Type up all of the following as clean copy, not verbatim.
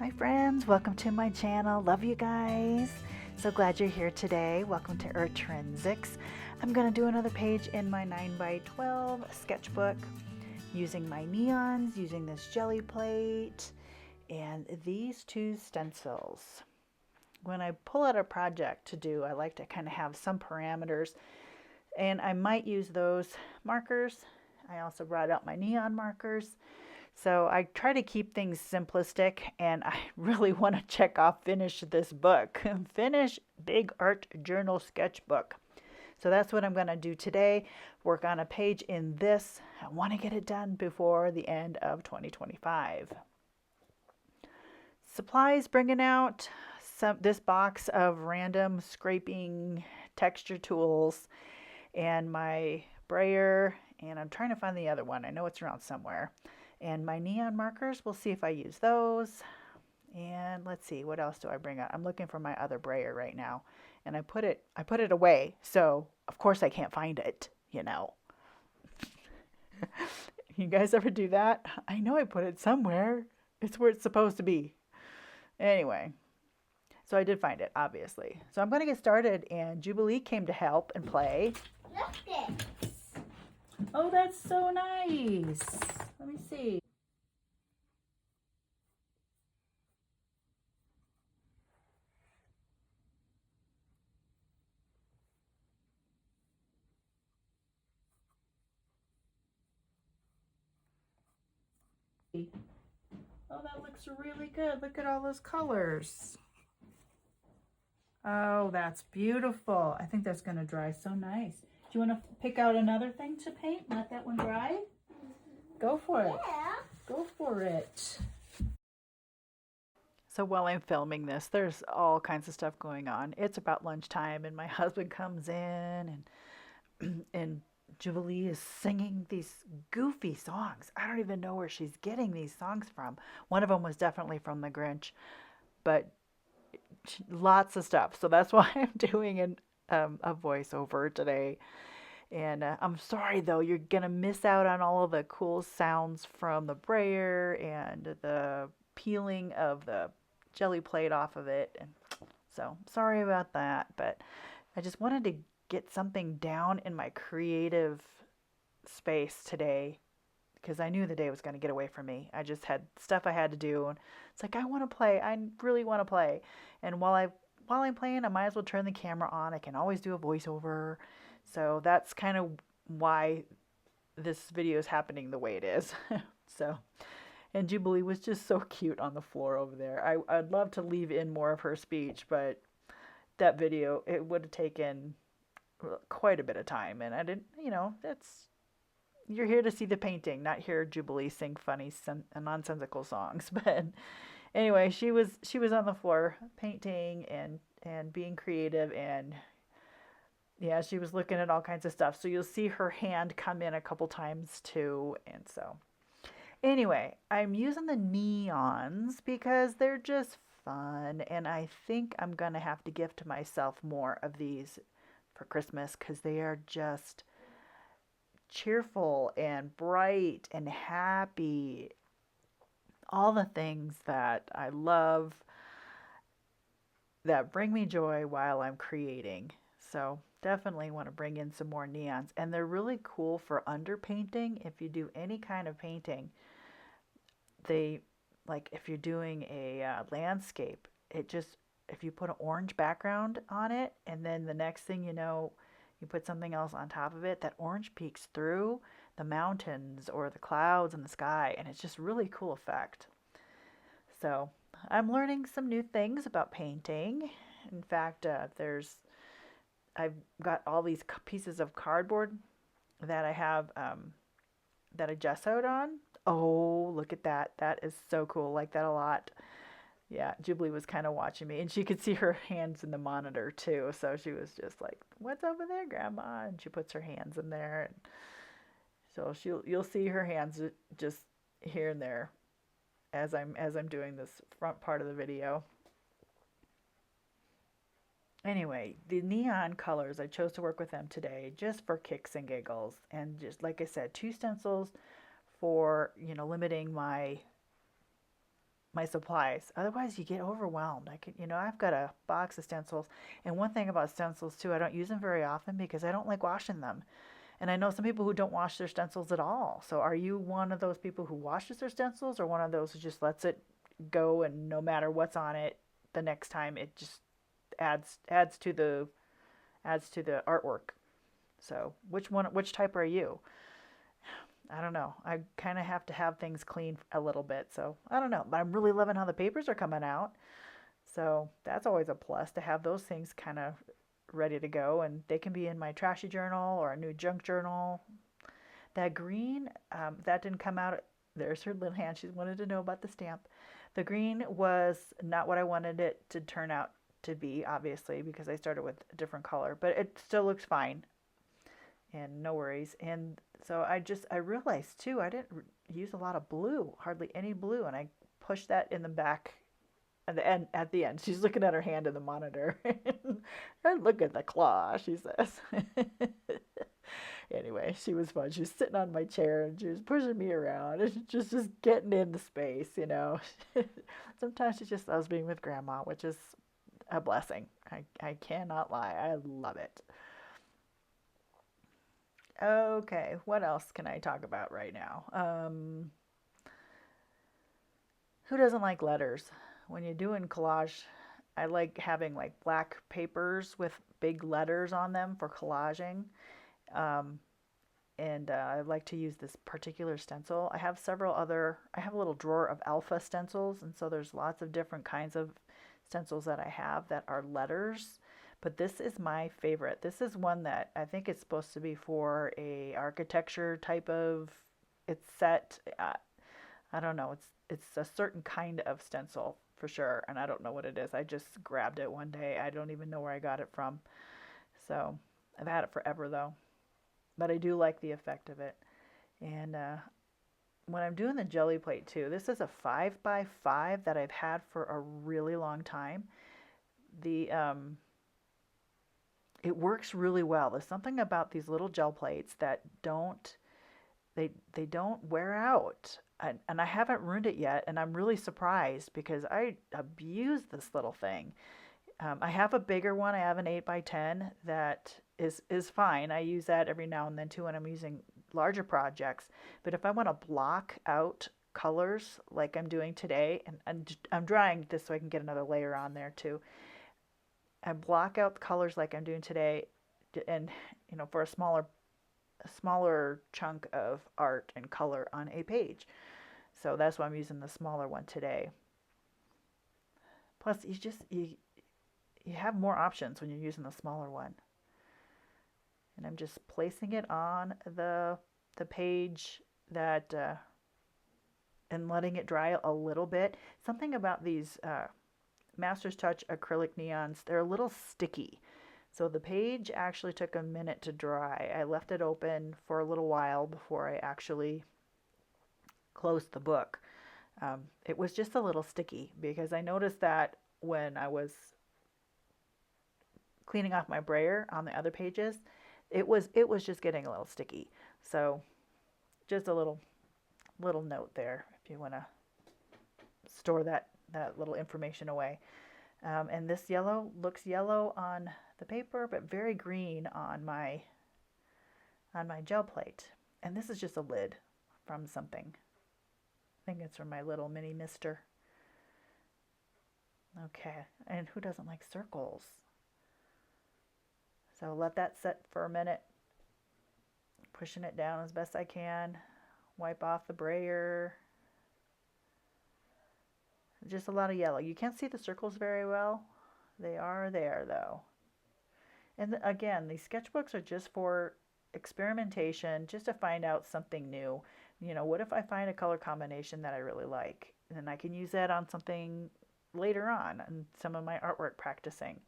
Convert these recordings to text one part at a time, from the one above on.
Hi friends, welcome to my channel. Love you guys. So glad you're here today. Welcome to Eartrinsics. I'm going to do another page in my 9x12 sketchbook using my neons, using this jelly plate, and these two stencils. When I pull out a project to do, I like to kind of have some parameters, and I might use those markers. I also brought out my neon markers. So I try to keep things simplistic, and I really want to check off finish this book. Finish Big Art Journal Sketchbook. So that's what I'm going to do today. Work on a page in this. I want to get it done before the end of 2025. Supplies, bringing out this box of random scraping texture tools and my brayer, and I'm trying to find the other one. I know it's around somewhere. And my neon markers, we'll see if I use those. And let's see, what else do I bring out? I'm looking for my other brayer right now. And I put it away, so of course I can't find it, you know. You guys ever do that? I know I put it somewhere. It's where it's supposed to be. Anyway, so I did find it, obviously. So I'm going to get started, and Jubilee came to help and play. Look this. Oh, that's so nice. Let me see. Oh, that looks really good. Look at all those colors. Oh, that's beautiful. I think that's going to dry so nice. Do you want to pick out another thing to paint? Let that one dry? Go for it. Yeah. Go for it. So while I'm filming this, there's all kinds of stuff going on. It's about lunchtime, and my husband comes in, and Jubilee is singing these goofy songs. I don't even know where she's getting these songs from. One of them was definitely from The Grinch, but lots of stuff. So that's why I'm doing a voiceover today. And I'm sorry though, you're gonna miss out on all of the cool sounds from the brayer and the peeling of the jelly plate off of it. And so sorry about that, but I just wanted to get something down in my creative space today because I knew the day was going to get away from me. I just had stuff I had to do, and it's like I want to play. I really want to play. And while I'm playing, I might as well turn the camera on. I can always do a voiceover. So that's kind of why this video is happening the way it is. So, and Jubilee was just so cute on the floor over there. I'd love to leave in more of her speech, but that video, it would have taken quite a bit of time, and I didn't, you're here to see the painting, not hear Jubilee sing funny nonsensical songs. But anyway, she was on the floor painting and being creative, and yeah, she was looking at all kinds of stuff. So you'll see her hand come in a couple times too. And so anyway, I'm using the neons because they're just fun, and I think I'm gonna have to gift myself more of these for Christmas because they are just cheerful and bright and happy. All the things that I love that bring me joy while I'm creating. So definitely want to bring in some more neons. And they're really cool for underpainting. If you do any kind of painting, they, like if you're doing a landscape, it just, if you put an orange background on it and then the next thing you know, you put something else on top of it, that orange peeks through the mountains or the clouds in the sky, and it's just really cool effect. So I'm learning some new things about painting. In fact, I've got all these pieces of cardboard that I have that I gessoed on. Oh, look at that. That is so cool. Like that a lot. Yeah, Jubilee was kind of watching me, and she could see her hands in the monitor too. So she was just like, "What's over there, Grandma?" And she puts her hands in there, and so you'll see her hands just here and there as I'm doing this front part of the video. Anyway, the neon colors, I chose to work with them today just for kicks and giggles, and just like I said, two stencils for limiting my my supplies. Otherwise, you get overwhelmed. I've got a box of stencils. And one thing about stencils too, I don't use them very often because I don't like washing them. And I know some people who don't wash their stencils at all. So are you one of those people who washes their stencils, or one of those who just lets it go and no matter what's on it, the next time it just adds to the artwork? So which type are you? I don't know. I kind of have to have things clean a little bit. So I don't know. But I'm really loving how the papers are coming out. So that's always a plus to have those things kind of ready to go. And they can be in my trashy journal or a new junk journal. That green, that didn't come out. There's her little hand. She wanted to know about the stamp. The green was not what I wanted it to turn out to be, obviously, because I started with a different color. But it still looks fine. And no worries. And so I realized too, I didn't use a lot of blue, hardly any blue, and I pushed that in the back at the end. She's looking at her hand in the monitor. And look at the claw, she says. Anyway, she was fun. She was sitting on my chair and she was pushing me around and just getting in the space. Sometimes she just loves being with grandma, which is a blessing. I cannot lie. I love it. Okay, what else can I talk about right now? Who doesn't like letters? When you're doing collage, I like having like black papers with big letters on them for collaging. Um, and I like to use this particular stencil. I have a little drawer of alpha stencils, and so there's lots of different kinds of stencils that I have that are letters. But this is my favorite. This is one that I think it's supposed to be for a architecture type of, it's set. I don't know. It's a certain kind of stencil for sure, and I don't know what it is. I just grabbed it one day. I don't even know where I got it from. So I've had it forever though, but I do like the effect of it. And when I'm doing the jelly plate too, this is a 5x5 that I've had for a really long time. The It works really well. There's something about these little gel plates that don't wear out. And I haven't ruined it yet, and I'm really surprised because I abuse this little thing. I have a bigger one. I have an 8x10 that is fine. I use that every now and then too when I'm using larger projects. But if I want to block out colors like I'm doing today, and I'm drying this so I can get another layer on there too. I block out the colors like I'm doing today, and for a smaller chunk of art and color on a page. So that's why I'm using the smaller one today. Plus, you have more options when you're using the smaller one. And I'm just placing it on the page that and letting it dry a little bit. Something about these Master's Touch acrylic neons, they're a little sticky. So the page actually took a minute to dry. I left it open for a little while before I actually closed the book. It was just a little sticky because I noticed that when I was cleaning off my brayer on the other pages, it was just getting a little sticky. So just a little note there if you want to store that little information away. And this yellow looks yellow on the paper, but very green on my gel plate. And this is just a lid from something. I think it's from my little mini mister. Okay, and who doesn't like circles? So let that set for a minute. Pushing it down as best I can. Wipe off the brayer. Just a lot of yellow. You can't see the circles very well. They are there though. And again, these sketchbooks are just for experimentation, just to find out something new. What if I find a color combination that I really like? And I can use that on something later on in some of my artwork practicing.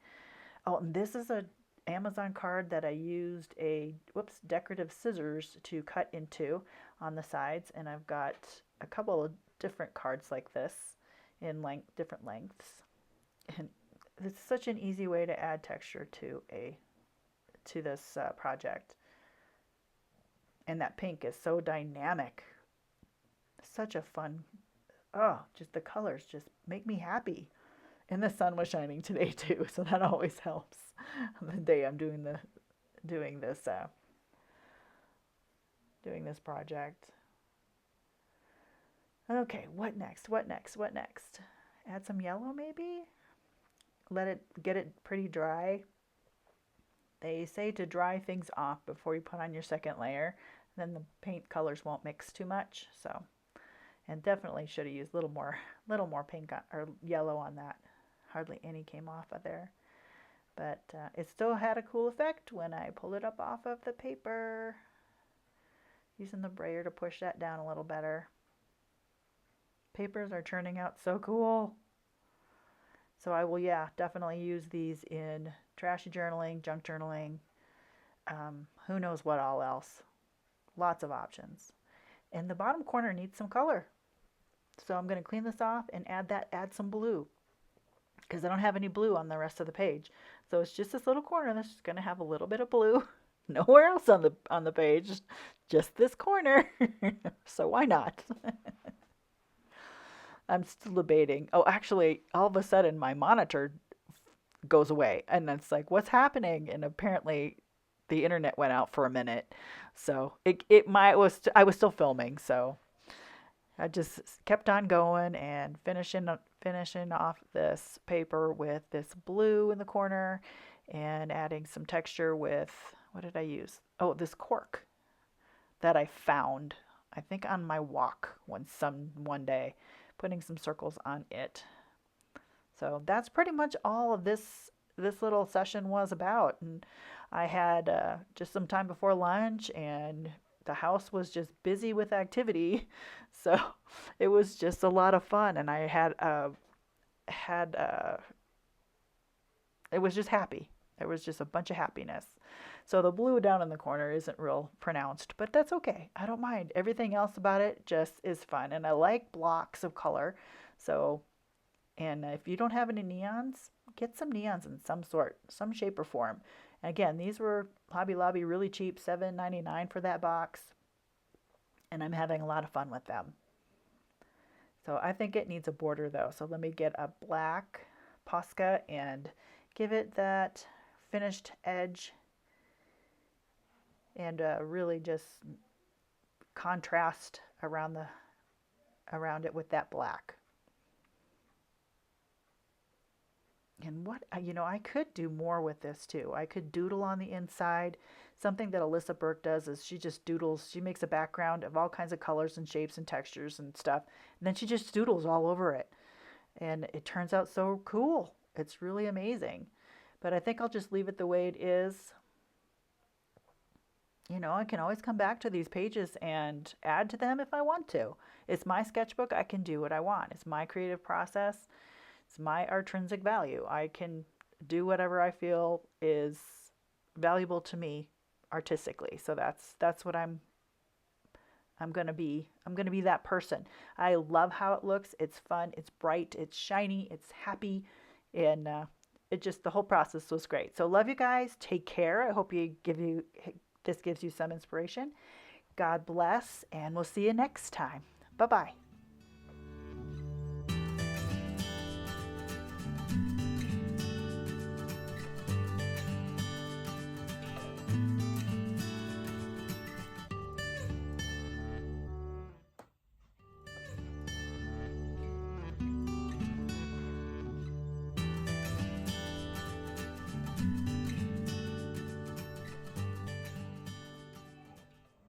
Oh, and this is a Amazon card that I used decorative scissors to cut into on the sides, and I've got a couple of different cards like this in different lengths. And it's such an easy way to add texture to this project. And that pink is so dynamic. Such a fun oh, just the colors just make me happy. And the sun was shining today too, so that always helps. The day I'm doing this doing this project. Okay, what next? What next? What next? Add some yellow maybe? Let it get it pretty dry. They say to dry things off before you put on your second layer, then the paint colors won't mix too much. So, and definitely should have used a little more pink or yellow on that. Hardly any came off of there, but it still had a cool effect when I pulled it up off of the paper. Using the brayer to push that down a little better. Papers are turning out so cool. So I will, yeah, definitely use these in trashy journaling, junk journaling, who knows what all else. Lots of options. And the bottom corner needs some color. So I'm going to clean this off and add some blue, because I don't have any blue on the rest of the page. So it's just this little corner that's just going to have a little bit of blue. Nowhere else on the page, just this corner. So why not? I'm still debating. Oh, actually, all of a sudden my monitor goes away, and it's like, what's happening? And apparently, the internet went out for a minute. So I was still filming. So I just kept on going and finishing off this paper with this blue in the corner, and adding some texture with, what did I use? Oh, this cork that I found, I think on my walk one day, putting some circles on it. So that's pretty much all of this little session was about. And I had just some time before lunch, and the house was just busy with activity. So it was just a lot of fun, and I had it was just happy. There was just a bunch of happiness. So the blue down in the corner isn't real pronounced, but that's okay. I don't mind. Everything else about it just is fun. And I like blocks of color. So, and if you don't have any neons, get some neons in some sort, some shape or form. And again, these were Hobby Lobby really cheap, $7.99 for that box. And I'm having a lot of fun with them. So I think it needs a border though. So let me get a black Posca and give it that finished edge, and really just contrast around it with that black. And what, I could do more with this too. I could doodle on the inside. Something that Alyssa Burke does is she just doodles. She makes a background of all kinds of colors and shapes and textures and stuff, and then she just doodles all over it. And it turns out so cool. It's really amazing. But I think I'll just leave it the way it is. I can always come back to these pages and add to them if I want to. It's my sketchbook. I can do what I want. It's my creative process. It's my intrinsic value. I can do whatever I feel is valuable to me artistically. So that's what I'm going to be. I'm going to be that person. I love how it looks. It's fun. It's bright. It's shiny. It's happy. And the whole process was great. So love you guys. Take care. I hope this gives you some inspiration. God bless, and we'll see you next time. Bye-bye.